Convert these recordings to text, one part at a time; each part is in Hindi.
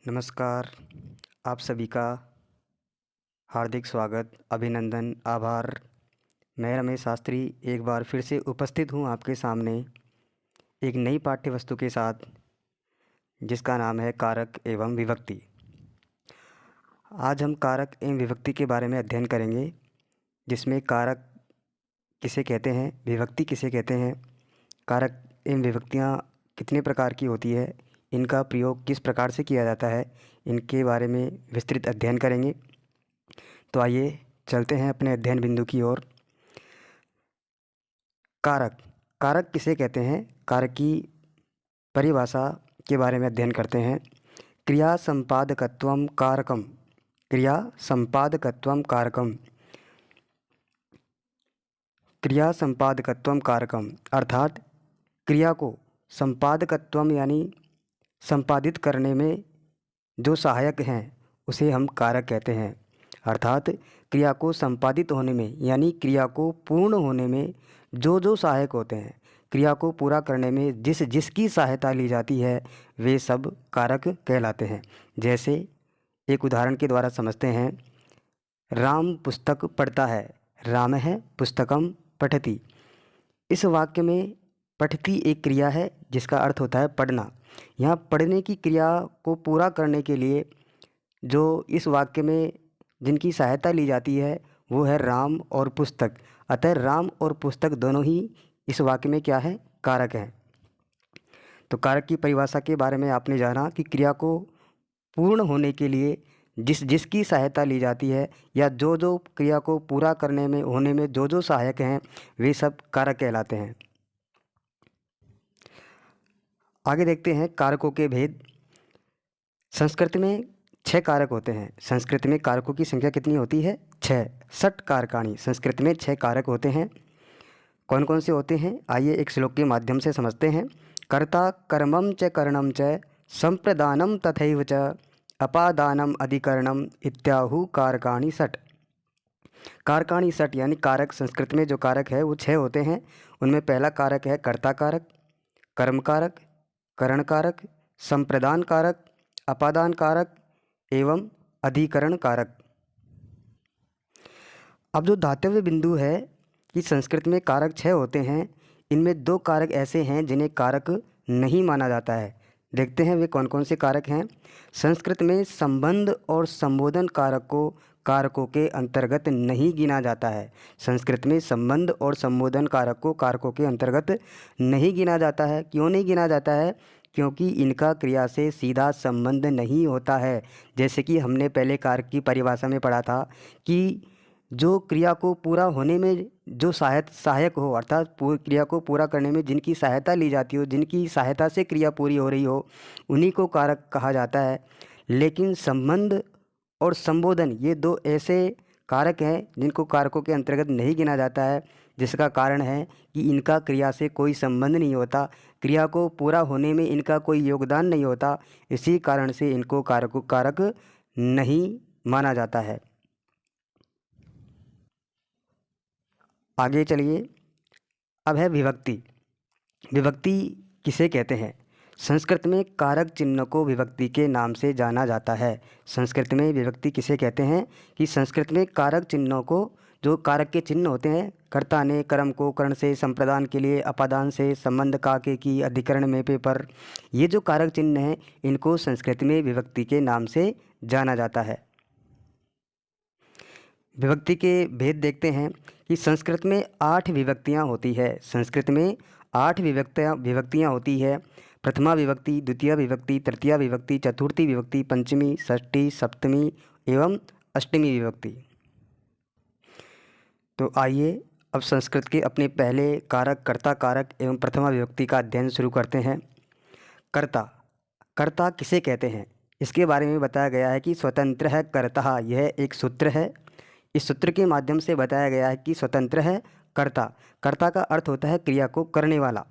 नमस्कार। आप सभी का हार्दिक स्वागत, अभिनंदन, आभार। मैं रमेश शास्त्री एक बार फिर से उपस्थित हूँ आपके सामने एक नई पाठ्य वस्तु के साथ, जिसका नाम है कारक एवं विभक्ति। आज हम कारक एवं विभक्ति के बारे में अध्ययन करेंगे, जिसमें कारक किसे कहते हैं, विभक्ति किसे कहते हैं, कारक एवं विभक्तियाँ कितने प्रकार की होती है, इनका प्रयोग किस प्रकार से किया जाता है, इनके बारे में विस्तृत अध्ययन करेंगे। तो आइए चलते हैं अपने अध्ययन बिंदु की ओर। कारक कारक किसे कहते हैं, कारक की परिभाषा के बारे में अध्ययन करते हैं। क्रिया संपादकत्वम कारकम, क्रिया संपादकत्वम कारकम, क्रिया संपादकत्वम कारकम अर्थात क्रिया को संपादकत्वम यानी संपादित करने में जो सहायक हैं उसे हम कारक कहते हैं। अर्थात क्रिया को संपादित होने में यानी क्रिया को पूर्ण होने में जो जो सहायक होते हैं, क्रिया को पूरा करने में जिसकी सहायता ली जाती है, वे सब कारक कहलाते हैं। जैसे एक उदाहरण के द्वारा समझते हैं। राम पुस्तक पढ़ता है, राम है पुस्तकम पठति। इस वाक्य में पठति एक क्रिया है जिसका अर्थ होता है पढ़ना। यहाँ पढ़ने की क्रिया को पूरा करने के लिए जो इस वाक्य में जिनकी सहायता ली जाती है वो है राम और पुस्तक। अतः राम और पुस्तक दोनों ही इस वाक्य में क्या है, कारक हैं। तो कारक की परिभाषा के बारे में आपने जाना कि क्रिया को पूर्ण होने के लिए जिसकी सहायता ली जाती है या जो जो क्रिया को पूरा करने में होने में जो जो सहायक हैं, वे सब कारक कहलाते हैं। आगे देखते हैं कारकों के भेद। संस्कृत में 6 कारक होते हैं। संस्कृत में कारकों की संख्या कितनी होती है? 6। षट कारकाणी। संस्कृत में 6 कारक होते हैं। कौन कौन से होते हैं, आइए एक श्लोक के माध्यम से समझते हैं। कर्ता कर्मम च करणम च संप्रदानम तथैव च अपादानम अधिकरणम इत्याहु कारकाणी षट। कारकाणी षट यानी कारक, संस्कृत में जो कारक है वो 6 होते हैं। उनमें पहला कारक है कर्ता कारक, कर्म कारक, करण कारक, संप्रदान कारक, अपादान कारक एवं अधिकरण कारक। अब जो धातव्य बिंदु है कि संस्कृत में कारक 6 होते हैं, इनमें 2 कारक ऐसे हैं जिन्हें कारक नहीं माना जाता है। देखते हैं वे कौन कौन से कारक हैं। संस्कृत में संबंध और संबोधन कारक को कारकों के अंतर्गत नहीं गिना जाता है। संस्कृत में संबंध और संबोधन कारक को कारकों के अंतर्गत नहीं गिना जाता है। क्यों नहीं गिना जाता है? क्योंकि इनका क्रिया से सीधा संबंध नहीं होता है। जैसे कि हमने पहले कारक की परिभाषा में पढ़ा था कि जो क्रिया को पूरा होने में जो सहायक हो, अर्थात क्रिया को पूरा करने में जिनकी सहायता ली जाती हो, जिनकी सहायता से क्रिया पूरी हो रही हो, उन्हीं को कारक कहा जाता है। लेकिन संबंध और संबोधन ये 2 ऐसे कारक हैं जिनको कारकों के अंतर्गत नहीं गिना जाता है, जिसका कारण है कि इनका क्रिया से कोई संबंध नहीं होता, क्रिया को पूरा होने में इनका कोई योगदान नहीं होता। इसी कारण से इनको कारक नहीं माना जाता है। आगे चलिए, अब है विभक्ति। विभक्ति किसे कहते हैं? संस्कृत में कारक चिन्ह को विभक्ति के नाम से जाना जाता है। संस्कृत में विभक्ति किसे कहते हैं कि संस्कृत में कारक चिन्हों को, जो कारक के चिन्ह होते हैं, कर्ता ने, कर्म को, कर्ण से, संप्रदान के लिए, अपादान से, संबंध काके की, अधिकरण में पेपर, ये जो कारक चिन्ह हैं इनको संस्कृत में विभक्ति के नाम से जाना जाता है। विभक्ति के भेद देखते हैं कि संस्कृत में 8 विभक्तियाँ होती है। संस्कृत में 8 विभक्तियाँ होती है। प्रथमा विभक्ति, द्वितीय विभक्ति, तृतीया विभक्ति, चतुर्थी विभक्ति, पंचमी, षष्ठी, सप्तमी एवं अष्टमी विभक्ति। तो आइए अब संस्कृत के अपने पहले कारक कर्ता कारक एवं प्रथमा विभक्ति का अध्ययन शुरू करते हैं। कर्ता किसे कहते हैं, इसके बारे में बताया गया है कि स्वतंत्र है कर्ता। यह एक सूत्र है। इस सूत्र के माध्यम से बताया गया है कि स्वतंत्र है कर्ता। कर्ता का अर्थ होता है क्रिया को करने वाला,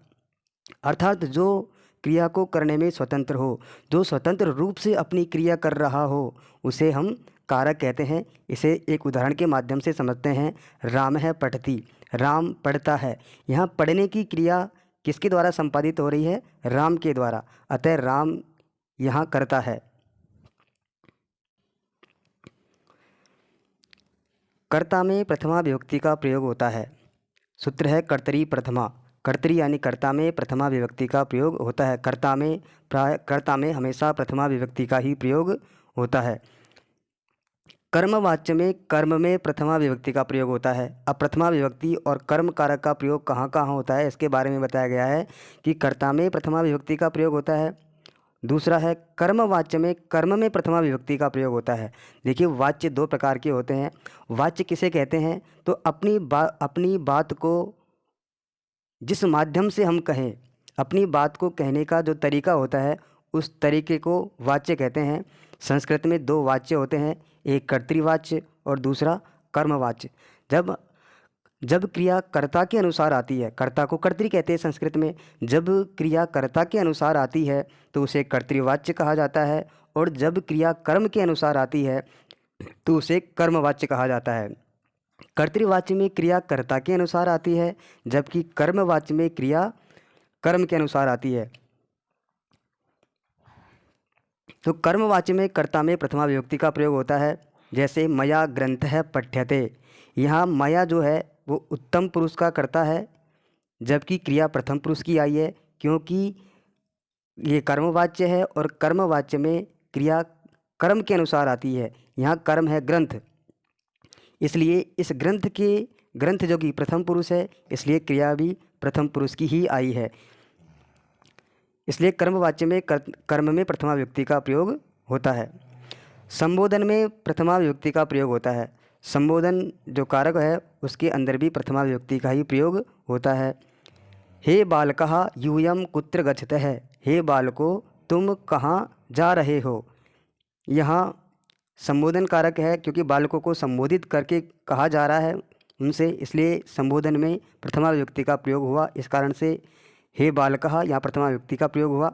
अर्थात जो क्रिया को करने में स्वतंत्र हो, जो स्वतंत्र रूप से अपनी क्रिया कर रहा हो, उसे हम कारक कहते हैं। इसे एक उदाहरण के माध्यम से समझते हैं। राम है पठति, राम पढ़ता है। यहाँ पढ़ने की क्रिया किसके द्वारा संपादित हो रही है? राम के द्वारा। अतः राम यहाँ करता है। कर्ता में प्रथमा विभक्ति का प्रयोग होता है। सूत्र है कर्तरी प्रथमा। कर्तरी यानी कर्ता में प्रथमा विभक्ति का प्रयोग होता है। कर्ता में हमेशा प्रथमा विभक्ति का ही प्रयोग होता है। कर्मवाच्य में कर्म में प्रथमा विभक्ति का प्रयोग होता है। अब प्रथमा विभक्ति और कर्म कारक का प्रयोग कहाँ कहाँ होता है इसके बारे में बताया गया है कि कर्ता में प्रथमा विभक्ति का प्रयोग होता है। दूसरा है कर्मवाच्य में कर्म में प्रथमा विभक्ति का प्रयोग होता है। देखिए, वाच्य दो प्रकार के होते हैं। वाच्य किसे कहते हैं? तो अपनी बात को जिस माध्यम से हम कहें, अपनी बात को कहने का जो तरीका होता है उस तरीके को वाच्य कहते हैं। संस्कृत में दो वाच्य होते हैं, एक कर्तृवाच्य और दूसरा कर्मवाच्य। जब क्रिया कर्ता के अनुसार आती है, कर्ता को कर्तृ कहते हैं संस्कृत में, जब क्रिया कर्ता के अनुसार आती है तो उसे कर्तृवाच्य कहा जाता है, और जब क्रिया कर्म के अनुसार आती है तो उसे कर्मवाच्य कहा जाता है। कर्तृवाच्य में क्रिया कर्ता के अनुसार आती है, जबकि कर्मवाच्य में क्रिया कर्म के अनुसार आती है। तो कर्मवाच्य में कर्ता में प्रथमा विभक्ति का प्रयोग होता है। जैसे मया ग्रंथः पठ्यते, यहाँ मया जो है वो उत्तम पुरुष का कर्ता है, जबकि क्रिया प्रथम पुरुष की आई है, क्योंकि ये कर्मवाच्य है और कर्मवाच्य में क्रिया कर्म के अनुसार आती है। यहाँ कर्म है ग्रंथ, इसलिए इस ग्रंथ जो कि प्रथम पुरुष है, इसलिए क्रिया भी प्रथम पुरुष की ही आई है। इसलिए कर्मवाच्य में कर्म में प्रथमा विभक्ति का प्रयोग होता है। संबोधन में प्रथमा विभक्ति का प्रयोग होता है। संबोधन जो कारक है उसके अंदर भी प्रथमा विभक्ति का ही प्रयोग होता है। हे बालकः यूयं कुत्र गच्छतः, हे बालको तुम कहाँ जा रहे हो। यहाँ संबोधन कारक है, क्योंकि बालकों को संबोधित करके कहा जा रहा है उनसे, इसलिए संबोधन में प्रथमा विभक्ति का प्रयोग हुआ। इस कारण से हे बालकः यहाँ प्रथमा विभक्ति का प्रयोग हुआ।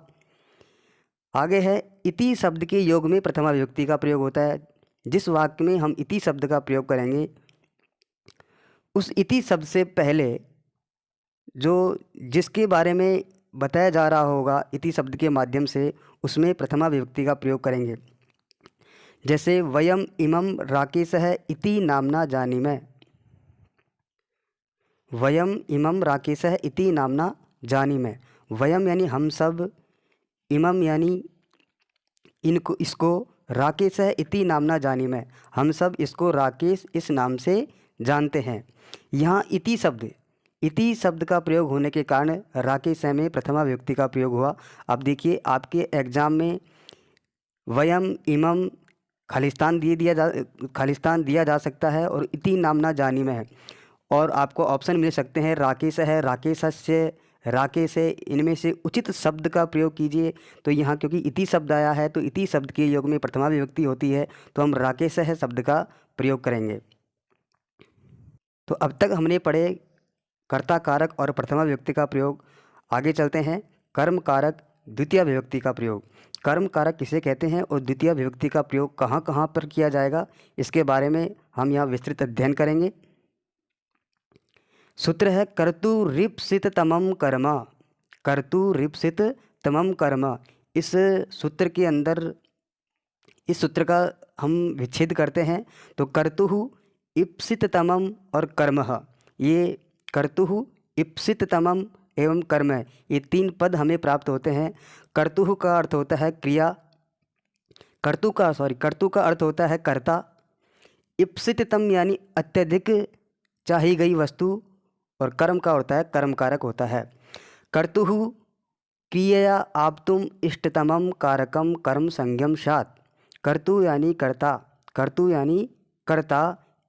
आगे है इति शब्द के योग में प्रथमा विभक्ति का प्रयोग होता है। जिस वाक्य में हम इति शब्द का प्रयोग करेंगे, उस इति शब्द से पहले जिसके बारे में बताया जा रहा होगा इति शब्द के माध्यम से, उसमें प्रथमा विभक्ति का प्रयोग करेंगे। जैसे वयम इमं राकेशः इति नामना जानीमः। वयम इमं राकेशः इति नामना जानीमः। वयम यानी हम सब, इमम यानी इसको, राकेशः इति नामना जानीमः, हम सब इसको राकेश इस नाम से जानते हैं। यहाँ इति शब्द का प्रयोग होने के कारण राकेश में प्रथमा विभक्ति का प्रयोग हुआ। अब देखिए, आपके एग्ज़ाम में वयम इमम खालिस्तान दिया जा सकता है और इति नामना जानीमः है, और आपको ऑप्शन मिल सकते हैं राकेश है, राकेशस्य, राकेश है। इनमें से उचित शब्द का प्रयोग कीजिए। तो यहाँ क्योंकि इति शब्द आया है तो इति शब्द के योग में प्रथमा विभक्ति होती है, तो हम राकेश है शब्द का प्रयोग करेंगे। तो अब तक हमने पढ़े कर्ता कारक और प्रथमा विभक्ति का प्रयोग। आगे चलते हैं कर्म कारक द्वितीय विभक्ति का प्रयोग। कर्म कारक किसे कहते हैं और द्वितीय विभक्ति का प्रयोग कहाँ कहाँ पर किया जाएगा, इसके बारे में हम यहाँ विस्तृत अध्ययन करेंगे। सूत्र है कर्तुरीप्सित तमम कर्म। कर्तुरीप्सित तमम कर्म। इस सूत्र का हम विच्छेद करते हैं तो कर्तुः इप्सित तमम और कर्मः, ये कर्तुः इप्सित तमम एवं कर्म, ये तीन पद हमें प्राप्त होते हैं। कर्तुः का अर्थ होता है क्रिया, कर्तु का अर्थ होता है कर्ता। इप्सिततम यानी अत्यधिक चाही गई वस्तु, और कर्म का होता है कर्म कारक होता है। कर्तुः क्रियया आप्तुम इष्टतमम कारकम कर्म संज्ञम स्यात्। कर्तु यानी कर्ता,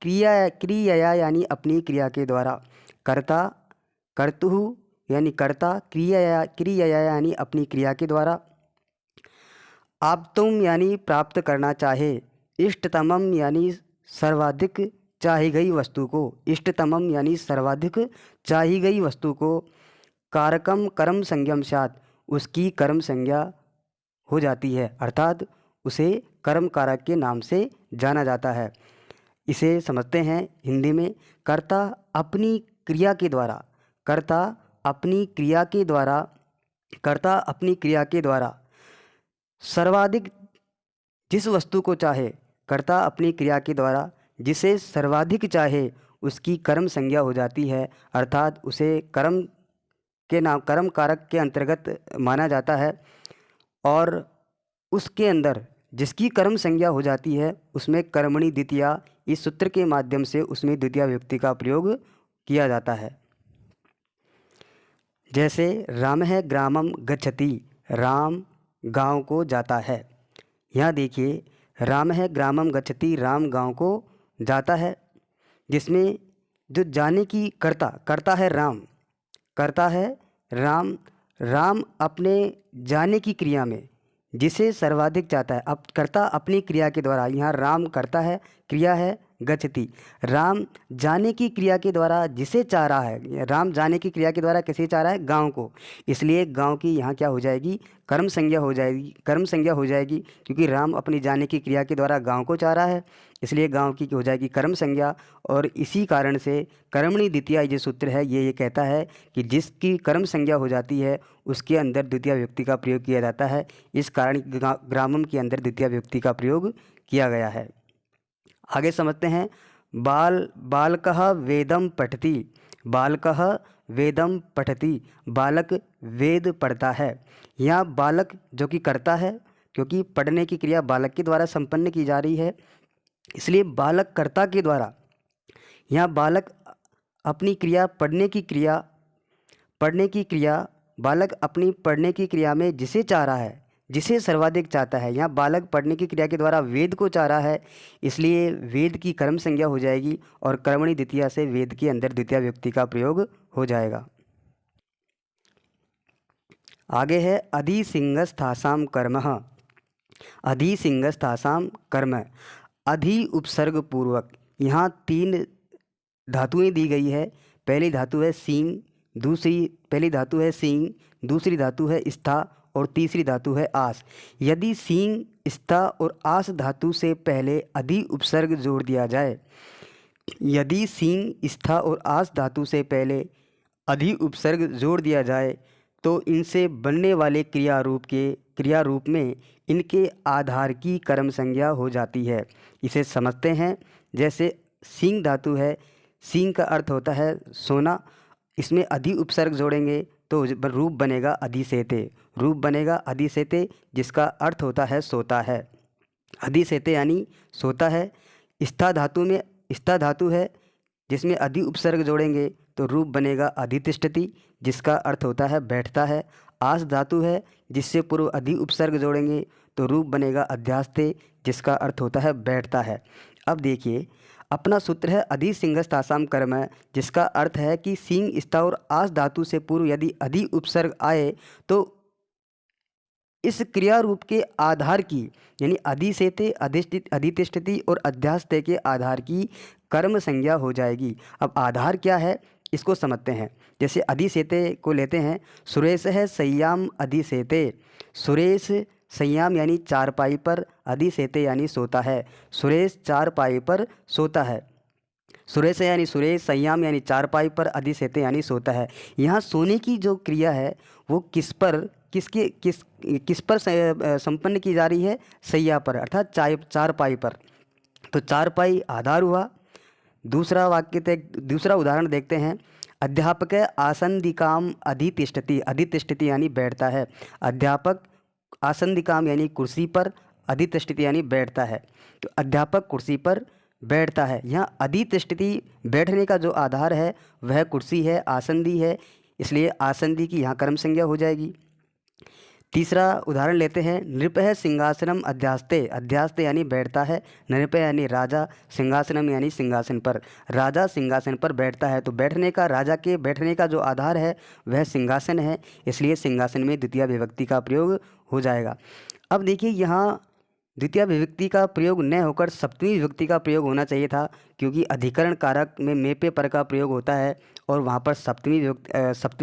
क्रियया यानी अपनी क्रिया के द्वारा। कर्तुः यानी कर्ता, क्रियया यानी अपनी क्रिया के द्वारा। आप्तुम यानी प्राप्त करना चाहे, इष्टतमम यानी सर्वाधिक चाही गई वस्तु को, इष्टतमम यानी सर्वाधिक चाही गई वस्तु को। कारकम कर्म संज्ञम स्यात्, उसकी कर्म संज्ञा हो जाती है, अर्थात उसे कर्म कारक के नाम से जाना जाता है। इसे समझते हैं हिंदी में। कर्ता अपनी क्रिया के द्वारा सर्वाधिक जिस वस्तु को चाहे, कर्ता अपनी क्रिया के द्वारा जिसे सर्वाधिक चाहे उसकी कर्म संज्ञा हो जाती है, अर्थात उसे कर्म के नाम कर्म कारक के अंतर्गत माना जाता है। और उसके अंदर जिसकी कर्म संज्ञा हो जाती है उसमें कर्मणि द्वितीया, इस सूत्र के माध्यम से उसमें द्वितीय विभक्ति का प्रयोग किया जाता है। जैसे रामः ग्रामम गच्छति, राम गांव को जाता है। यहाँ देखिए रामः ग्रामम गच्छति, राम गांव को जाता है, जिसमें जो जाने की करता है राम, करता है राम। राम अपने जाने की क्रिया में जिसे सर्वाधिक चाहता है, अब करता अपनी क्रिया के द्वारा, यहाँ राम करता है, क्रिया है गच्छति। राम जाने की क्रिया के द्वारा जिसे चाह रहा है, राम जाने की क्रिया के द्वारा किसे चाह रहा है, गांव को, इसलिए गांव की यहाँ क्या हो जाएगी, कर्म संज्ञा हो जाएगी, कर्म संज्ञा हो जाएगी, क्योंकि राम अपनी जाने की क्रिया के द्वारा गांव को चाह रहा है, इसलिए गांव की हो जाएगी कर्म संज्ञा। और इसी कारण से कर्मणि द्वितीया ये सूत्र है, ये कहता है कि जिसकी कर्म संज्ञा हो जाती है उसके अंदर द्वितीय विभक्ति का प्रयोग किया जाता है। इस कारण ग्रामम के अंदर द्वितीय विभक्ति का प्रयोग किया गया है। आगे समझते हैं। बालकः वेदम पठति, बालकः वेदम पठति, बालक वेद पढ़ता है। यहाँ बालक जो कि करता है, क्योंकि पढ़ने की क्रिया बालक के द्वारा संपन्न की जा रही है, इसलिए बालक कर्ता के द्वारा, यहाँ बालक अपनी क्रिया पढ़ने की क्रिया बालक अपनी पढ़ने की क्रिया में जिसे चाह रहा है, जिसे सर्वाधिक चाहता है, यहाँ बालक पढ़ने की क्रिया के द्वारा वेद को चाह रहा है, इसलिए वेद की कर्म संज्ञा हो जाएगी और कर्मणि द्वितीया से वेद के अंदर द्वितीय विभक्ति का प्रयोग हो जाएगा। आगे है अधिसिंहस्थासाम कर्मः, अधिसिंहस्थासाम कर्म, अधि उपसर्ग पूर्वक। यहाँ 3 धातुएं दी गई है। पहली धातु है सींग, पहली धातु है सींग, दूसरी धातु है स्था और तीसरी धातु है आस। यदि सींग, स्था और आस धातु से पहले अधि उपसर्ग जोड़ दिया जाए, यदि सींग, स्था और आस धातु से पहले अधि उपसर्ग जोड़ दिया जाए तो इनसे बनने वाले क्रिया रूप में इनके आधार की कर्म संज्ञा हो जाती है। इसे समझते हैं। जैसे सींग धातु है, सींग का अर्थ होता है सोना, इसमें अधि उपसर्ग जोड़ेंगे तो रूप बनेगा अधिसेते, रूप बनेगा अधिसेते, जिसका अर्थ होता है सोता है। अधिसेते यानी सोता है। स्था धातु है, जिसमें अधि उपसर्ग जोड़ेंगे तो रूप बनेगा अधितिष्ठति, जिसका अर्थ होता है बैठता है। आस धातु है, जिससे पूर्व अधि उपसर्ग जोड़ेंगे तो रूप बनेगा अध्यास्ते, जिसका अर्थ होता है बैठता है। अब देखिए अपना सूत्र है अधिसिंहस्थासाम कर्म, जिसका अर्थ है कि सिंह, स्था और आस धातु से पूर्व यदि अधि उपसर्ग आए तो इस क्रिया रूप के आधार की, यानी अधिसेते, अधितिष्ठति और अध्यास्ते के आधार की कर्म संज्ञा हो जाएगी। अब आधार क्या है इसको समझते हैं। जैसे अधिसेते को लेते हैं, सुरेश है सय्याम अधिसेते, सुरेश संयाम यानी चारपाई पर, अधिसेते यानी सोता है, सुरेश चारपाई पर सोता है। सुरेश यानी सुरेश, संयाम यानी चारपाई पर, अधिसेते यानी सोता है। यहाँ सोने की जो क्रिया है वो किस पर संपन्न की जा रही है, सैया पर, अर्थात चारपाई पर। तो चारपाई आधार हुआ। दूसरा उदाहरण देखते हैं। अध्यापक आसंदिकाम अधितिष्ठति, अधितिष्ठति यानी बैठता है। अध्यापक आसंदिकाम यानी कुर्सी पर, अधितिष्ठति यानी बैठता है। तो अध्यापक कुर्सी पर बैठता है। यहाँ अधितिष्ठति बैठने का जो आधार है वह कुर्सी है, आसंदी है, इसलिए आसंदी की यहाँ कर्म संज्ञा हो जाएगी। तीसरा उदाहरण लेते हैं। नृपः सिंहासनम अध्यास्ते, अध्यास्ते यानी बैठता है, नृपः यानी राजा, सिंहासनम यानी सिंहासन पर, राजा सिंहासन पर बैठता है। तो बैठने का, राजा के बैठने का जो आधार है वह सिंहासन है, इसलिए सिंहासन में द्वितीय विभक्ति का प्रयोग हो जाएगा। अब देखिए यहाँ द्वितीय विभक्ति का प्रयोग न होकर सप्तमी विभक्ति का प्रयोग होना चाहिए था, क्योंकि अधिकरण कारक में मे पे पर का प्रयोग होता है और वहाँ पर सप्तमी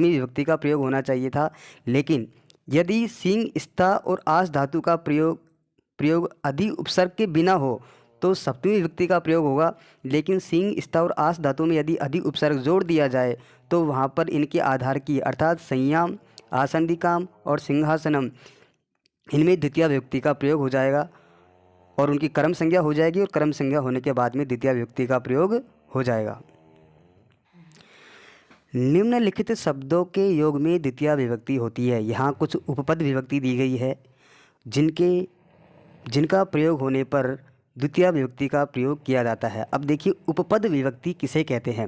विभक्ति का प्रयोग होना चाहिए था। लेकिन यदि सिंह, स्था और आस धातु का प्रयोग अधि उपसर्ग के बिना हो तो सप्तमी विभक्ति का प्रयोग होगा। लेकिन सिंह, स्था और आस धातु में यदि अधि उपसर्ग जोड़ दिया जाए तो वहाँ पर इनके आधार की, अर्थात संयाम, आसंदिकाम और सिंहासनम, इनमें द्वितीय विभक्ति का प्रयोग हो जाएगा और उनकी कर्म संज्ञा हो जाएगी और कर्म संज्ञा होने के बाद में द्वितीय विभक्ति का प्रयोग हो जाएगा। निम्नलिखित शब्दों के योग में द्वितीय विभक्ति होती है। यहाँ कुछ उपपद विभक्ति दी गई है जिनका प्रयोग होने पर द्वितीय विभक्ति का प्रयोग किया जाता है। अब देखिए उपपद विभक्ति किसे कहते हैं।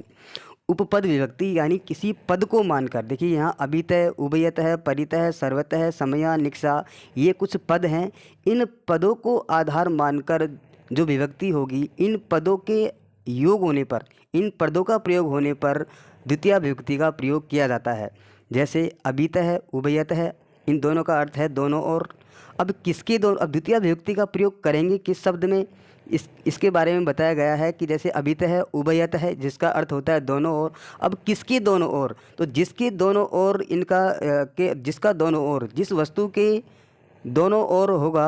उपपद विभक्ति यानी किसी पद को मानकर, देखिए यहाँ अभितः, उभयतः, परितः, सर्वतः, समया, निक्सा, ये कुछ पद हैं। इन पदों को आधार मानकर जो विभक्ति होगी, इन पदों के योग होने पर, इन पदों का प्रयोग होने पर द्वितीय विभक्ति का प्रयोग किया जाता है। जैसे अभितः, उभयतः, इन दोनों का अर्थ है दोनों ओर। अब द्वितीय विभक्ति का प्रयोग करेंगे किस शब्द में, इसके बारे में बताया गया है कि जैसे अभितः, उभयतः, जिसका अर्थ होता है दोनों ओर। अब किसके दोनों ओर, तो जिसके दोनों ओर जिसका दोनों ओर, जिस वस्तु के दोनों ओर होगा,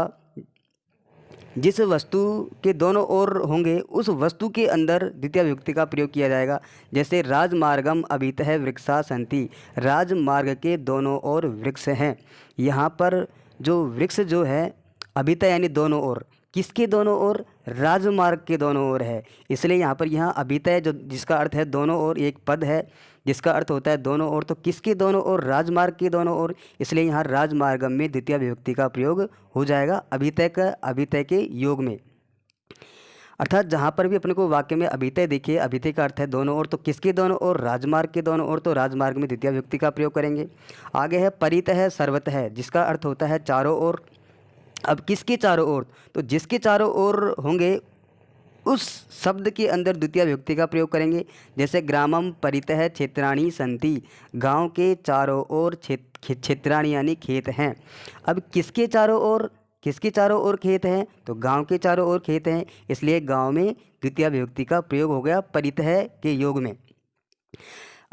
जिस वस्तु के दोनों ओर होंगे उस वस्तु के अंदर द्वितीय विभक्ति का प्रयोग किया जाएगा। जैसे राजमार्गम अभितः वृक्षा सन्ति, राजमार्ग के दोनों ओर वृक्ष हैं। यहाँ पर जो वृक्ष जो है अभितः यानी दोनों ओर, किसके दोनों ओर, राजमार्ग के दोनों ओर है। इसलिए यहाँ पर अभितः जो जिसका अर्थ है दोनों ओर, एक पद है जिसका अर्थ होता है दोनों ओर, तो किसके दोनों ओर, राजमार्ग के दोनों ओर। इसलिए यहाँ राजमार्गम में द्वितीय विभक्ति का प्रयोग हो जाएगा अभितः के योग में। अर्थात जहाँ पर भी अपने को वाक्य में अभितः देखिए, अभितः का अर्थ है दोनों ओर, तो किसके दोनों ओर, राजमार्ग के दोनों ओर, तो राजमार्ग में द्वितीय विभक्ति का प्रयोग करेंगे। आगे है परितः सर्वतः, जिसका अर्थ होता है चारों ओर। अब किसके चारों ओर, तो जिसके चारों ओर होंगे उस शब्द के अंदर द्वितीय विभक्ति का प्रयोग करेंगे। जैसे ग्रामम परितः क्षेत्राणि सन्ति, गांव के चारों ओर क्षेत्राणि यानी खेत हैं। अब किसके चारों ओर खेत हैं, तो गांव के चारों ओर खेत हैं, इसलिए गांव में द्वितीय विभक्ति का प्रयोग हो गया परितः के योग में।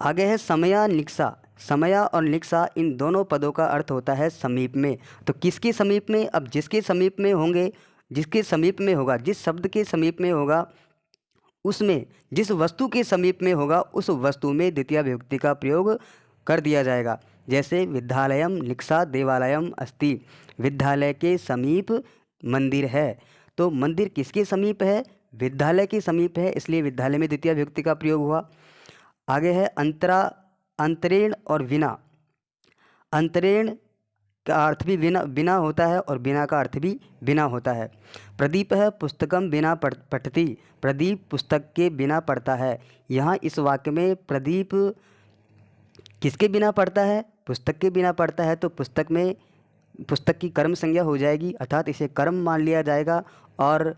आगे है समया निक्सा, समया और निक्सा, इन दोनों पदों का अर्थ होता है समीप में। तो किसके समीप में, अब जिसके समीप में होंगे, जिसके समीप में होगा, जिस शब्द के समीप में होगा उसमें, जिस वस्तु के समीप में होगा उस वस्तु में द्वितीय विभक्ति का प्रयोग कर दिया जाएगा। जैसे विद्यालयम निक्सा देवालयम अस्ति, विद्यालय के समीप मंदिर है। तो मंदिर किसके समीप है, विद्यालय के समीप है, इसलिए विद्यालय में द्वितीय विभक्ति का प्रयोग हुआ। आगे है अंतरेण और विना। अंतरेण का अर्थ भी बिना होता है और बिना का अर्थ भी बिना होता है। प्रदीप है पुस्तकम बिना पठती, प्रदीप पुस्तक के बिना पढ़ता है। यहाँ इस वाक्य में प्रदीप किसके बिना पढ़ता है, पुस्तक के बिना पढ़ता है, तो पुस्तक की कर्म संज्ञा हो जाएगी, अर्थात इसे कर्म मान लिया जाएगा और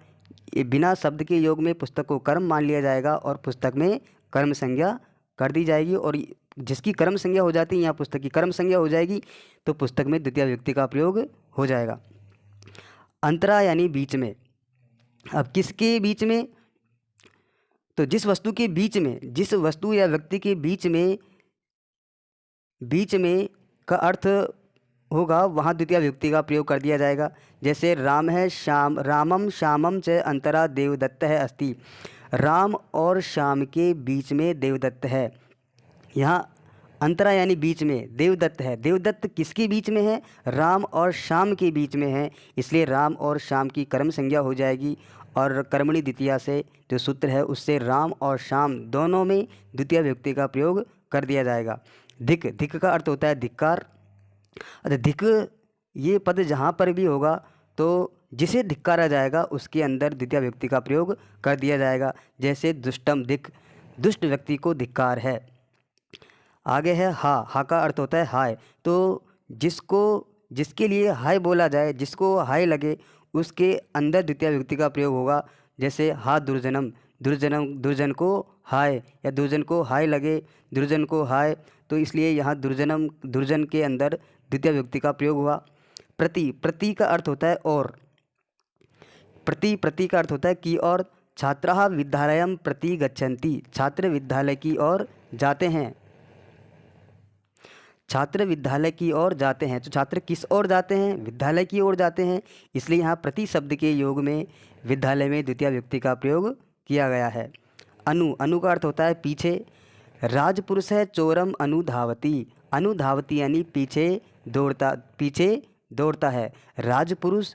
बिना शब्द के योग में पुस्तक को कर्म मान लिया जाएगा और पुस्तक में कर्म संज्ञा कर दी जाएगी। और जिसकी कर्म संज्ञा हो जाती है, यहाँ पुस्तक की कर्म संज्ञा हो जाएगी, तो पुस्तक में द्वितीय विभक्ति का प्रयोग हो जाएगा। अंतरा यानी बीच में। अब किसके बीच में, तो जिस वस्तु के बीच में, जिस वस्तु या व्यक्ति के बीच में का अर्थ होगा वहाँ द्वितीय विभक्ति का प्रयोग कर दिया जाएगा। जैसे राम है श्याम, रामम श्यामम च अंतरा देवदत्त है अस्ति, राम और श्याम के बीच में देवदत्त है। यहाँ अंतरा यानी बीच में, देवदत्त है। देवदत्त किसके बीच में है, राम और श्याम के बीच में है, इसलिए राम और श्याम की कर्म संज्ञा हो जाएगी और कर्मणि द्वितीया से जो सूत्र है उससे राम और श्याम दोनों में द्वितीय विभक्ति का प्रयोग कर दिया जाएगा। धिक का अर्थ होता है धिक्कार। धिक ये पद जहाँ पर भी होगा तो जिसे धिक्कारा जाएगा उसके अंदर द्वितीय विभक्ति का प्रयोग कर दिया जाएगा। जैसे दुष्टम धिक, दुष्ट व्यक्ति को धिक्कार है। आगे है हा का अर्थ होता है हाय, तो जिसके लिए हाय बोला जाए, जिसको हाय लगे उसके अंदर द्वितीय विभक्ति का प्रयोग होगा। जैसे हा दुर्जनम, दुर्जन को हाय, या दुर्जन को हाय लगे, दुर्जन को हाय, तो इसलिए यहाँ दुर्जन के अंदर द्वितीय विभक्ति का प्रयोग हुआ। प्रति का अर्थ होता है और, प्रति का अर्थ होता है की और। छात्राः विद्यालयं प्रति गच्छन्ति, छात्र विद्यालय की ओर जाते हैं, छात्र विद्यालय की ओर जाते हैं। तो छात्र किस ओर जाते हैं, विद्यालय की ओर जाते हैं, इसलिए यहाँ प्रति शब्द के योग में विद्यालय में द्वितीय विभक्ति का प्रयोग किया गया है। अनु का अर्थ होता है पीछे। राजपुरुष है चोरम अनुधावती, अनुधावती यानी पीछे दौड़ता है। राजपुरुष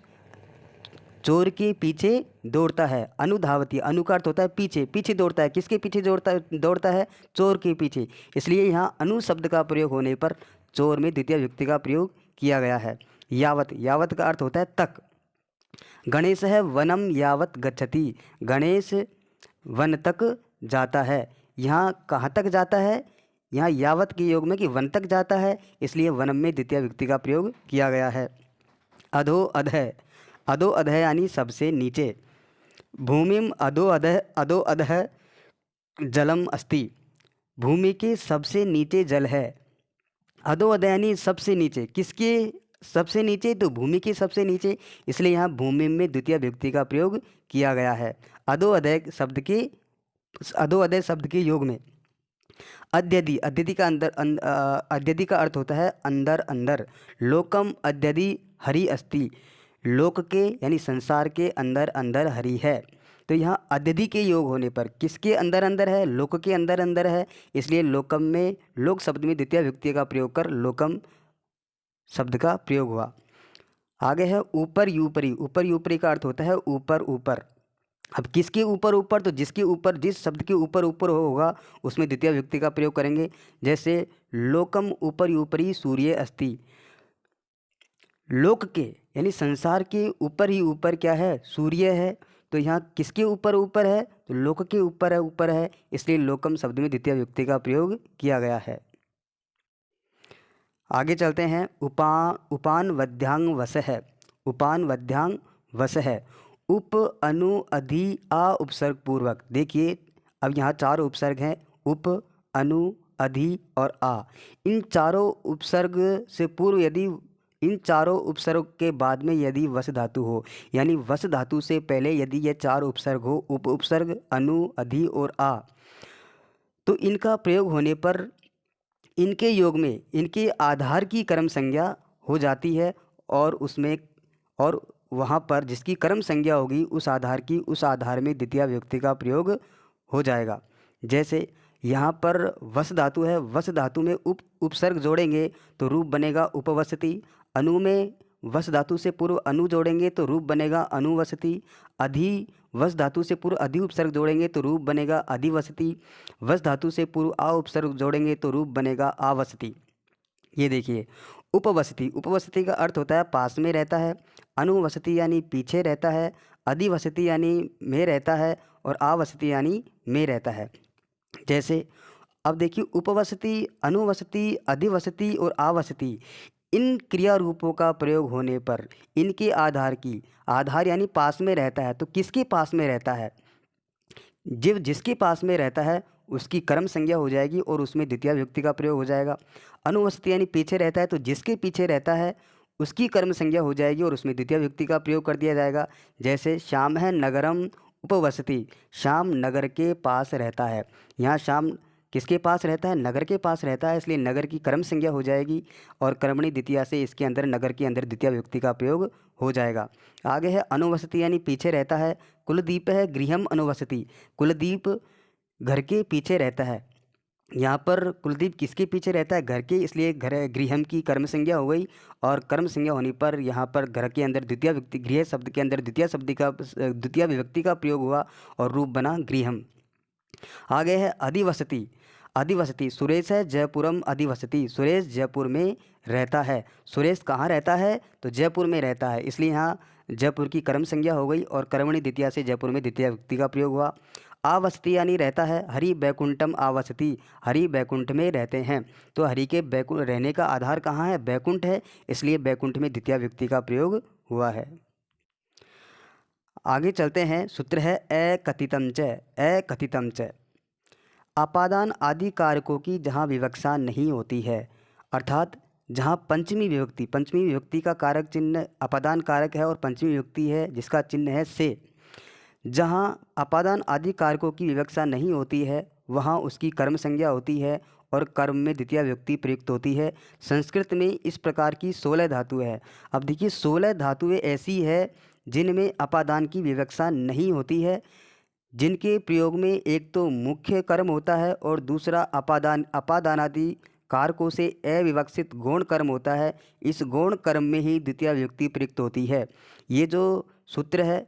चोर के पीछे दौड़ता है। अनुधावती, अनु का अर्थ होता है पीछे, पीछे दौड़ता है। किसके पीछे दौड़ता है? चोर के पीछे। इसलिए यहाँ अनु शब्द का प्रयोग होने पर चोर में द्वितीय विभक्ति का प्रयोग किया गया है। यावत, यावत का अर्थ होता है तक। गणेश है वनम यावत गच्छति, गणेश वन तक जाता है। यहाँ कहाँ तक जाता है? यहाँ यावत के योग में कि वन तक जाता है, इसलिए वनम में द्वितीय विभक्ति का प्रयोग किया गया है। अधो अधः, अधो अधः यानी सबसे नीचे। भूमिम अधो अधः, अधो अधः जलम अस्ति, भूमि के सबसे नीचे जल है। अधो अधः यानी सबसे नीचे। किसके सबसे नीचे? तो भूमि के सबसे नीचे, इसलिए यहाँ भूमि में द्वितीय विभक्ति का प्रयोग किया गया है। अधो अधः शब्द के, अधो अधः शब्द के योग में अद्यदि, अद्यदि का अद्यदि का अर्थ होता है अंदर अंदर। लोकम अद्यदि हरि अस्ति, लोक के यानी संसार के अंदर अंदर हरि है। तो यहाँ अद्यदि के योग होने पर किसके अंदर अंदर है? लोक के अंदर अंदर है, इसलिए लोकम में, लोक शब्द में द्वितीय विभक्ति का प्रयोग कर लोकम शब्द का प्रयोग हुआ। आगे है ऊपर यूपरी, ऊपर यूपरी का अर्थ होता है ऊपर ऊपर। अब किसके ऊपर ऊपर? तो जिसके ऊपर, जिस शब्द के ऊपर ऊपर होगा उसमें द्वितीय विभक्ति का प्रयोग करेंगे। जैसे लोकम ऊपर ऊपरी सूर्य अस्ति, लोक के यानी संसार के ऊपर ही ऊपर क्या है? सूर्य है। तो यहाँ किसके ऊपर ऊपर है? तो लोक के ऊपर है, ऊपर है, इसलिए लोकम शब्द में द्वितीय विभक्ति का प्रयोग किया गया है। आगे चलते हैं। उपान वध्यांग वस है, उपान वध्यांग वस है। उप अनु अधि आ उपसर्ग पूर्वक। देखिए अब यहाँ चार उपसर्ग हैं, उप अनु अधि और आ। इन चारों उपसर्ग से पूर्व यदि, इन चारों उपसर्ग के बाद में यदि वस धातु हो, यानी वस धातु से पहले यदि ये चार उपसर्ग हो, उप उपसर्ग, अनु, अधि और आ, तो इनका प्रयोग होने पर इनके योग में इनके आधार की कर्म संज्ञा हो जाती है, और उसमें, और वहाँ पर जिसकी कर्म संज्ञा होगी उस आधार की, उस आधार में द्वितीय विभक्ति का प्रयोग हो जाएगा। जैसे यहाँ पर वस धातु है, वस धातु में उपसर्ग जोड़ेंगे तो रूप बनेगा उपवसति। अनु में वस धातु से पूर्व अनु जोड़ेंगे तो रूप बनेगा अनुवसति। अधि वस धातु से पूर्व अधि उपसर्ग जोड़ेंगे तो रूप बनेगा अधिवसति। वस धातु से पूर्व आ उपसर्ग जोड़ेंगे तो रूप बनेगा आवसति। ये देखिए उपवसति, उपवसति का अर्थ होता है पास में रहता है। अनुवसति यानी पीछे रहता है। अधिवसति यानी में रहता है, और आवसति यानी में रहता है। जैसे अब देखिए उपवसति, अनुवसति, अधिवसति और आवसति, इन क्रिया रूपों का प्रयोग होने पर इनके आधार की, आधार यानी पास में रहता है, तो किसके पास में रहता है? जीव जिसके पास में रहता है उसकी कर्म संज्ञा हो जाएगी और उसमें द्वितीय विभक्ति का प्रयोग हो जाएगा। अनुवसति यानी पीछे रहता है, तो जिसके पीछे रहता है उसकी कर्म संज्ञा हो जाएगी और उसमें द्वितीय विभक्ति का प्रयोग कर दिया जाएगा। जैसे श्याम है नगरम उपवसति, श्याम नगर के पास रहता है। यहाँ श्याम किसके पास रहता है? नगर के पास रहता है, इसलिए नगर की कर्म संज्ञा हो जाएगी और कर्मणि द्वितीया से इसके अंदर, नगर के अंदर द्वितीय विभक्ति का प्रयोग हो जाएगा। आगे है अनुवसति यानी पीछे रहता है। कुलदीप है गृहम अनुवसति, कुलदीप घर के पीछे रहता है। यहाँ पर कुलदीप किसके पीछे रहता है? घर के, इसलिए घर, गृहम की कर्म संज्ञा हो गई, और कर्म संज्ञा होने पर यहाँ पर घर के अंदर द्वितीय विभक्ति, गृह शब्द के अंदर द्वितीय विभक्ति का प्रयोग हुआ और रूप बना गृहम। आगे है अधिवसति, अधिवसति सुरेश है जयपुरम अधिवसति, सुरेश जयपुर में रहता है। सुरेश कहाँ रहता है? तो जयपुर में रहता है, इसलिए यहाँ जयपुर की कर्म संज्ञा हो गई और कर्मणि द्वितीया से जयपुर में द्वितीय विभक्ति का प्रयोग हुआ। आवसति यानी रहता है। हरि बैकुंठम आवसति, हरि बैकुंठ में रहते हैं, तो हरि के बैकुंठ रहने का आधार कहाँ है? बैकुंठ है, इसलिए बैकुंठ में द्वितीय विभक्ति का प्रयोग हुआ है। आगे चलते हैं। सूत्र है अकथितम च, अकथितम च। अपादान आदि कारकों की जहाँ विवक्षा नहीं होती है, अर्थात जहाँ पंचमी विभक्ति, पंचमी विभक्ति का कारक चिन्ह अपादान कारक है और पंचमी विभक्ति है जिसका चिन्ह है से, जहाँ अपादान आदि कारकों की विवक्षा नहीं होती है वहाँ उसकी कर्म संज्ञा होती है और कर्म में द्वितीय विभक्ति प्रयुक्त होती है। संस्कृत में इस प्रकार की 16 धातु है। अब देखिए 16 धातुएं ऐसी है जिनमें अपादान की विवक्षा नहीं होती है, जिनके प्रयोग में एक तो मुख्य कर्म होता है और दूसरा अपादानादि कारकों से अविवक्षित गौण कर्म होता है, इस गौण कर्म में ही द्वितीय विभक्ति प्रयुक्त होती है। ये जो सूत्र है,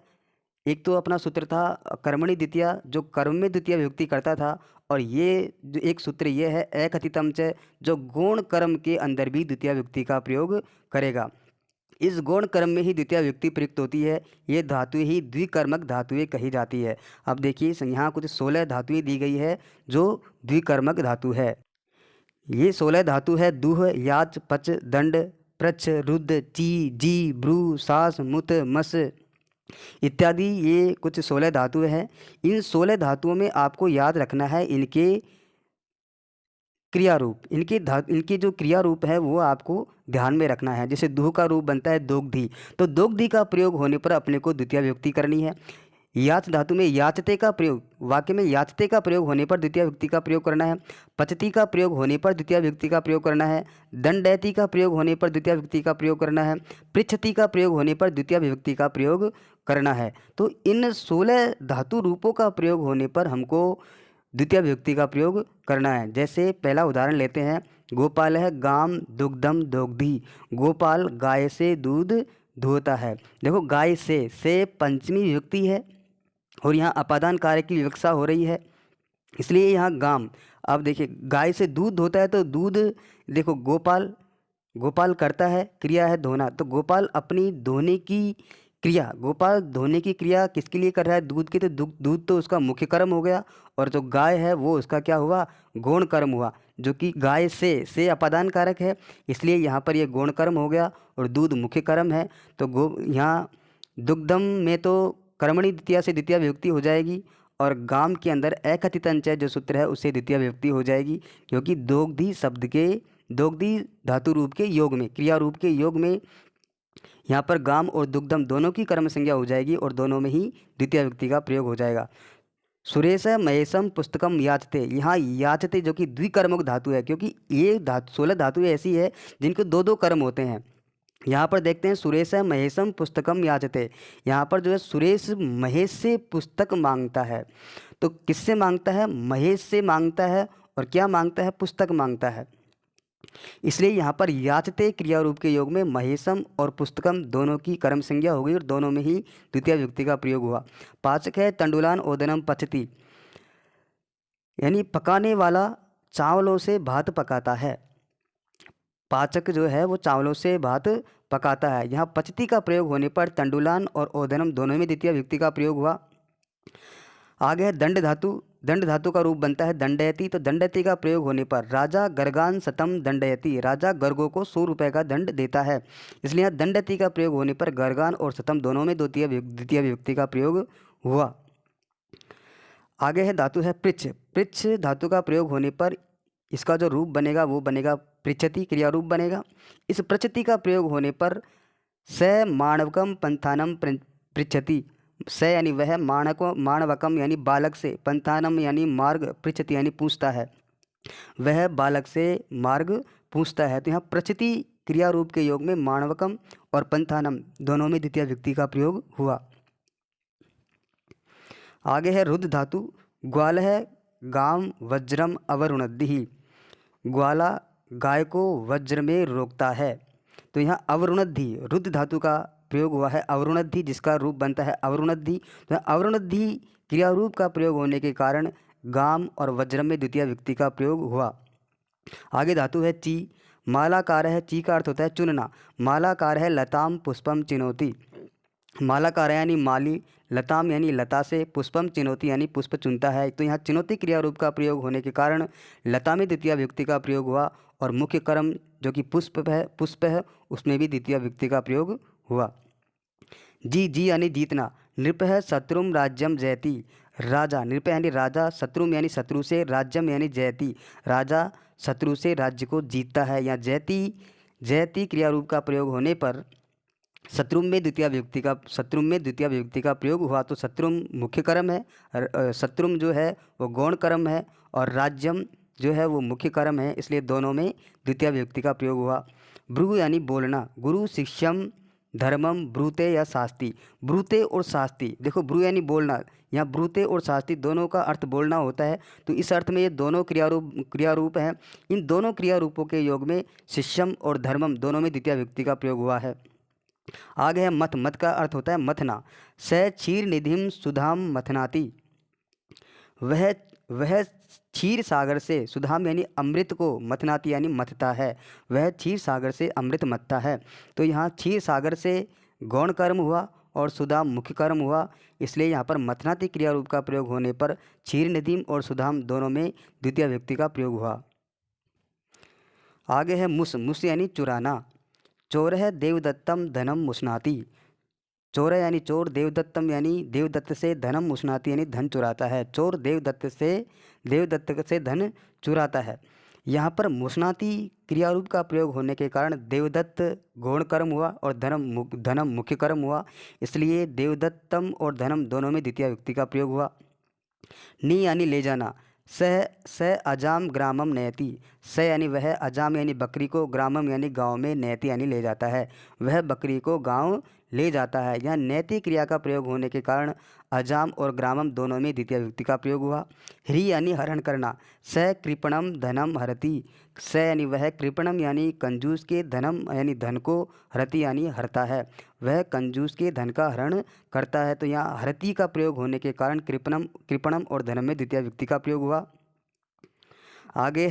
एक तो अपना सूत्र था कर्मणि द्वितीया, जो कर्म में द्वितीय विभक्ति करता था, और ये जो एक सूत्र ये है अकथितम च, जो गौण कर्म के अंदर भी द्वितीय विभक्ति का प्रयोग करेगा। इस गौण कर्म में ही द्वितीय विभक्ति प्रयुक्त होती है। ये धातुएं ही द्विकर्मक धातुएं कही जाती है। अब देखिए यहाँ कुछ 16 धातुएं दी गई है जो द्विकर्मक धातु है। ये 16 धातु है दूह, याच, पच, दंड, प्रच्छ, रुद्ध, ची, जी, ब्रू, सास, मुत, मस इत्यादि। ये कुछ 16 धातुएं हैं। इन 16 धातुओं में आपको याद रखना है इनके क्रिया रूप, इनके जो क्रिया रूप है वो आपको ध्यान में रखना है। जैसे दूह का रूप बनता है दोग्धी, तो दोग्धी का प्रयोग होने पर अपने को द्वितीय विभक्ति करनी है। याच धातु में याचते का प्रयोग, वाक्य में याचते का प्रयोग होने पर द्वितीय विभक्ति का प्रयोग करना है। पचती का प्रयोग होने पर द्वितीय विभक्ति का प्रयोग करना है। दंडयति का प्रयोग होने पर द्वितीय विभक्ति का प्रयोग करना है। पृच्छति का प्रयोग होने पर द्वितीय विभक्ति का प्रयोग करना है। तो इन 16 धातु रूपों का प्रयोग होने पर हमको द्वितीय विभक्ति का प्रयोग करना है। जैसे पहला उदाहरण लेते हैं, गोपाल है गाम दुग्धम दोग्धी, गोपाल गाय से दूध धोता है। देखो गाय से पंचमी विभक्ति है और यहाँ अपादान कार्य की विवक्षा हो रही है, इसलिए यहाँ गाम। अब देखिए गाय से दूध धोता है तो दूध, देखो गोपाल करता है, क्रिया है धोना, तो गोपाल अपनी धोने की क्रिया, गोपाल धोने की क्रिया किसके लिए कर रहा है? दूध की। तो दूध तो उसका मुख्य कर्म हो गया, और जो गाय है वो उसका क्या हुआ? गौण कर्म हुआ, जो कि गाय से अपादान कारक है, इसलिए यहाँ पर ये गौण कर्म हो गया और दूध मुख्य कर्म है। तो यहाँ दुग्धम में तो कर्मणि द्वितीया से द्वितीय विभक्ति हो जाएगी, और गाम के अंदर अकथितंच जो सूत्र है उससे द्वितीय विभक्ति हो जाएगी, क्योंकि दोग्धी शब्द के, दोग्धी धातु रूप के योग में, क्रिया रूप के योग में यहाँ पर गाम और दुग्धम दोनों की कर्म संज्ञा हो जाएगी और दोनों में ही द्वितीय विभक्ति का प्रयोग हो जाएगा। सुरेश महेशम पुस्तकम याचते, यहाँ याचते जो कि द्विकर्मक धातु है, क्योंकि ये 16 धातुएं ऐसी है जिनको दो दो कर्म होते हैं। यहाँ पर देखते हैं सुरेश महेशम पुस्तकम याचते, यहाँ पर जो है सुरेश महेश से पुस्तक मांगता है। तो किससे मांगता है? महेश से मांगता है, और क्या मांगता है? पुस्तक मांगता है। इसलिए यहाँ पर याचते क्रिया रूप के योग में महेशम और पुस्तकम दोनों की कर्म संज्ञा हो गई और दोनों में ही द्वितीय विभक्ति का प्रयोग हुआ। पाचक है तंडुलान ओदनम पचती, यानी पकाने वाला चावलों से भात पकाता है। पाचक जो है वो चावलों से भात पकाता है। यहाँ पचती का प्रयोग होने पर तंडुलान और ओदनम दोनों में द्वितीय विभक्ति का प्रयोग हुआ। आगे है दंड धातु, दंड धातु का रूप बनता है दंडयति, तो दंडयति का प्रयोग होने पर राजा गर्गान शतम दंडयति, राजा गर्गों को 100 रुपये का दंड देता है, इसलिए यहाँ दंडयति का प्रयोग होने पर गर्गान और शतम दोनों में द्वितीय विभक्ति का प्रयोग हुआ। आगे है धातु है पृच्छ, पृच्छ धातु का प्रयोग होने पर इसका जो रूप बनेगा वो बनेगा पृच्छति, क्रिया रूप बनेगा। इस पृच्छति का प्रयोग होने पर स माणवकम पंथानम पृच्छति, स यानी वह, माणवकम यानी बालक से, पंथानम यानी मार्ग, पृच्छति यानी पूछता है, वह बालक से मार्ग पूछता है। तो यहाँ पृच्छति क्रिया रूप के योग में माणवकम और पंथानम दोनों में द्वितीय विभक्ति का प्रयोग हुआ। आगे है रुद्ध धातु, ग्वाल है गाम वज्रम अवरुणद्धि, ग्वाला गाय को वज्र में रोकता है। तो यहाँ अवरुणद्धि रुद्ध धातु का प्रयोग हुआ है, अवरुणद्धि जिसका रूप बनता है अवरुणद्धि। तो अवरुणद्धि क्रिया रूप का प्रयोग होने के कारण गाम और वज्रम में द्वितीय विभक्ति का प्रयोग हुआ। आगे धातु है ची, मालाकार है, ची का अर्थ होता है चुनना, मालाकार है लताम पुष्पम चिनोती, मालाकार यानी माली, लताम यानी लता से, पुष्पम चिनोती यानी पुष्प चुनता है। तो यहाँ चिनोती क्रिया रूप का प्रयोग होने के कारण लता में द्वितीय विभक्ति का प्रयोग हुआ, और मुख्य कर्म जो कि पुष्प है उसमें भी द्वितीय विभक्ति का प्रयोग हुआ। जी यानी जीतना, नृप है शत्रुम राज्यम जयति, राजा, नृप यानी राजा, शत्रुम यानी शत्रु से, राज्यम यानी जयति, राजा शत्रु से राज्य को जीतता है। या जयति क्रिया रूप का प्रयोग होने पर शत्रुम में द्वितीय विभक्ति का प्रयोग हुआ। तो शत्रुम मुख्य कर्म है, शत्रुम जो है वो गौण कर्म है, और राज्यम जो है वो मुख्य कर्म है, इसलिए दोनों में द्वितीय विभक्ति का प्रयोग हुआ। भृगु यानी बोलना, गुरु शिष्यम धर्मम ब्रूते या शास्ति। ब्रूते और शास्ति, देखो ब्रू यानी बोलना, यहाँ ब्रूते और शास्ति दोनों का अर्थ बोलना होता है, तो इस अर्थ में ये दोनों क्रियारूप हैं। इन दोनों क्रियारूपों के योग में शिष्यम और धर्मम दोनों में द्वितीय विभक्ति का प्रयोग हुआ है। आगे है मथ। मथ का अर्थ होता है मथना। स क्षीर निधिम सुधाम मथनाति। वह क्षीर सागर से, सुधाम यानी अमृत को, मथनाती यानी मथता है, वह क्षीर सागर से अमृत मथता है। तो यहाँ क्षीर सागर से गौण कर्म हुआ और सुधाम मुख्य कर्म हुआ, इसलिए यहाँ पर मथनाती क्रिया रूप का प्रयोग होने पर क्षीर नदीम और सुधाम दोनों में द्वितीय व्यक्ति का प्रयोग हुआ। आगे है मुस। मुस यानी चुराना। चोर है देवदत्तम धनम मुसनाती। चोर यानी चोर, देवदत्तम यानी देवदत्त से, धनम मुसनाती यानी धन चुराता है। चोर देवदत्त से धन चुराता है। यहाँ पर मुसनाती क्रियारूप का प्रयोग होने के कारण देवदत्त गौण कर्म हुआ और धनम मुख्य कर्म हुआ, इसलिए देवदत्तम और धनम दोनों में द्वितीय व्यक्ति का प्रयोग हुआ। नी यानी ले जाना। स अजाम ग्रामम नयति। स यानी वह, अजाम यानी बकरी को, ग्रामम यानी गांव में, नयति यानी ले जाता है, वह बकरी को गांव ले जाता है। यहाँ नयति क्रिया का प्रयोग होने के कारण अजाम और ग्रामम दोनों में द्वितीय विभक्ति का प्रयोग हुआ। ह्री यानी हरण करना। स कृपणम धनम हरति। स यानी वह, कृपणम यानी कंजूस के, धनम यानी धन को, हरति यानी हरता है, वह कंजूस के धन का हरण करता है। तो यहाँ हरति का प्रयोग होने के कारण कृपणम और धनम में द्वितीय विभक्ति का प्रयोग हुआ। आगे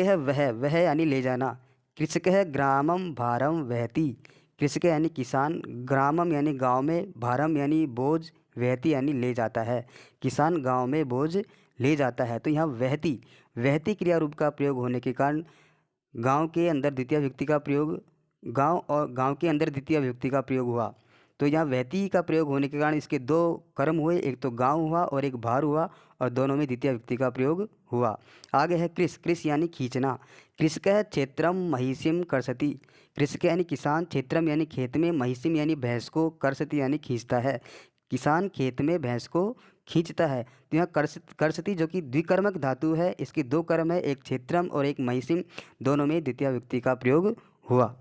है वह यानी ले जाना। कृषक है ग्रामम भारम वहति। कृषक यानी किसान, ग्रामम यानी गांव में, भारम यानी बोझ, वहति यानी ले जाता है, किसान गांव में बोझ ले जाता है। तो यहाँ वहति क्रिया रूप का प्रयोग होने के कारण गांव के अंदर द्वितीय विभक्ति का प्रयोग, गांव के अंदर द्वितीय विभक्ति का प्रयोग हुआ। तो यहाँ वहति का प्रयोग होने के कारण इसके दो कर्म हुए, एक तो गांव हुआ और एक भार हुआ, और दोनों में द्वितीय विभक्ति का प्रयोग हुआ। आगे है कृष यानी खींचना। कृषक है क्षेत्रम महिषिम करसति। कृषक यानी किसान, क्षेत्रम यानी खेत में, महिषिम यानी भैंस को, करसति यानी खींचता है, किसान खेत में भैंस को खींचता है। तो यहाँ करसति जो कि द्विकर्मक धातु है, इसके दो कर्म है, एक क्षेत्रम और एक महिषिम, दोनों में द्वितीय विभक्ति का प्रयोग हुआ।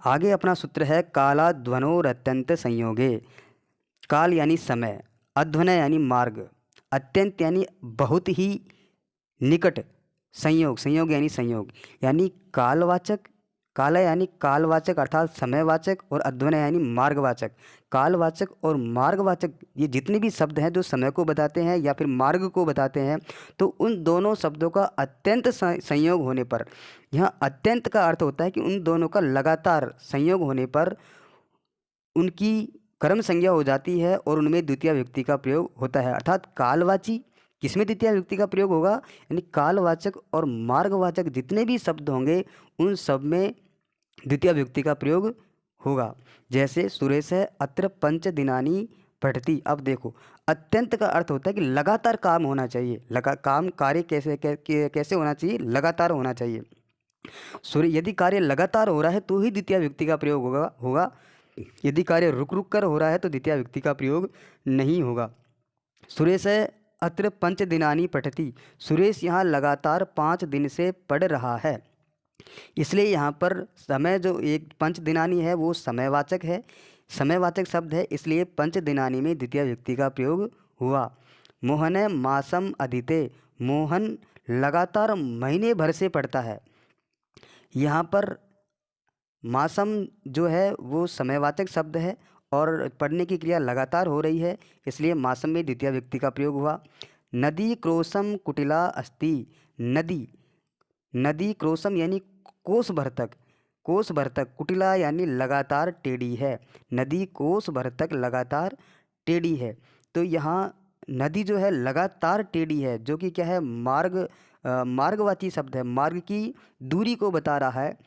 आगे अपना सूत्र है कालाध्वनोरत्यंत संयोगे। काल यानी समय, अध्वन यानी मार्ग, अत्यंत यानी बहुत ही निकट, संयोग यानी संयोग, यानी कालवाचक, काला यानी कालवाचक अर्थात समयवाचक, और अध्वन यानी मार्गवाचक। कालवाचक और मार्गवाचक ये जितने भी शब्द हैं जो समय को बताते हैं या फिर मार्ग को बताते हैं, तो उन दोनों शब्दों का अत्यंत संयोग होने पर, यहाँ अत्यंत का अर्थ होता है कि उन दोनों का लगातार संयोग होने पर उनकी कर्म संज्ञा हो जाती है और उनमें द्वितीय विभक्ति का प्रयोग होता है। अर्थात कालवाची किसमें द्वितीय विभक्ति का प्रयोग होगा, यानी कालवाचक और मार्गवाचक जितने भी शब्द होंगे उन सब में द्वितीय विभक्ति का प्रयोग होगा। जैसे सुरेश है अत्र पंच दिनानी पठती। अब देखो अत्यंत का अर्थ होता है कि लगातार काम होना चाहिए, कार्य कैसे होना चाहिए, लगातार होना चाहिए। यदि कार्य लगातार हो रहा है तो ही द्वितीय विभक्ति का प्रयोग होगा। यदि कार्य रुक कर हो रहा है तो द्वितीय विभक्ति का प्रयोग नहीं होगा। सुरेश है अत्र पंच दिनानी पठती। सुरेश यहाँ लगातार 5 दिन से पढ़ रहा है, इसलिए यहाँ पर समय जो एक पंच दिनानी है वो समयवाचक है, समयवाचक शब्द है, इसलिए पंच दिनानी में द्वितीय विभक्ति का प्रयोग हुआ। मोहन है मासम अधीते। मोहन लगातार महीने भर से पढ़ता है। यहाँ पर मासम जो है वो समयवाचक शब्द है और पढ़ने की क्रिया लगातार हो रही है, इसलिए मासम में द्वितीय विभक्ति का प्रयोग हुआ। नदी क्रोशम कुटिला अस्ति। नदी क्रोशम यानी कोस भर तक, कुटिला यानी लगातार टेढ़ी है, नदी कोस भर तक लगातार टेढ़ी है। तो यहाँ नदी जो है लगातार टेढ़ी है, जो कि क्या है, मार्गवाची शब्द है, मार्ग की दूरी को बता रहा है,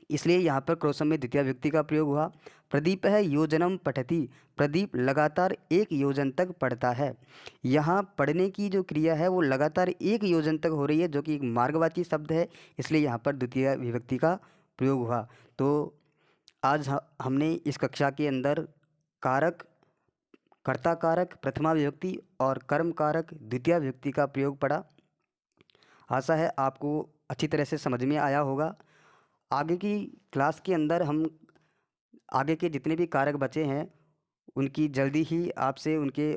इसलिए यहाँ पर क्रोशम में द्वितीय विभक्ति का प्रयोग हुआ। प्रदीप है योजनम पठति। प्रदीप लगातार 1 योजन तक पढ़ता है। यहाँ पढ़ने की जो क्रिया है वो लगातार 1 योजन तक हो रही है, जो कि एक मार्गवाची शब्द है, इसलिए यहाँ पर द्वितीय विभक्ति का प्रयोग हुआ। तो आज हमने इस कक्षा के अंदर कारक, कर्ता कारक प्रथमा विभक्ति और कर्म कारक द्वितीय विभक्ति का प्रयोग पढ़ा। आशा है आपको अच्छी तरह से समझ में आया होगा। आगे की क्लास के अंदर हम आगे के जितने भी कारक बचे हैं उनकी जल्दी ही आपसे उनके